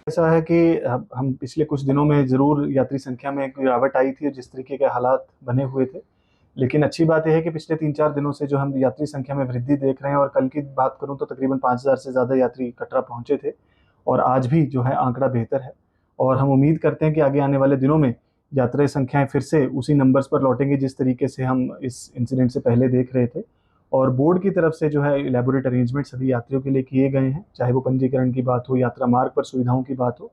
ऐसा है कि हम पिछले कुछ दिनों में ज़रूर यात्री संख्या में एक गिरावट आई थी, जिस तरीके के हालात बने हुए थे। लेकिन अच्छी बात ये है कि पिछले 3-4 दिनों से जो हम यात्री संख्या में वृद्धि देख रहे हैं, और कल की बात करूँ तो तकरीबन 5,000 से ज़्यादा यात्री कटरा पहुँचे थे, और आज भी जो है आंकड़ा बेहतर है। और हम उम्मीद करते हैं कि आगे आने वाले दिनों में यात्री संख्याएँ फिर से उसी नंबर्स पर लौटेंगी जिस तरीके से हम इस इंसिडेंट से पहले देख रहे थे। और बोर्ड की तरफ से जो है इलैबोरेट अरेंजमेंट सभी यात्रियों के लिए किए गए हैं, चाहे वो पंजीकरण की बात हो, यात्रा मार्ग पर सुविधाओं की बात हो।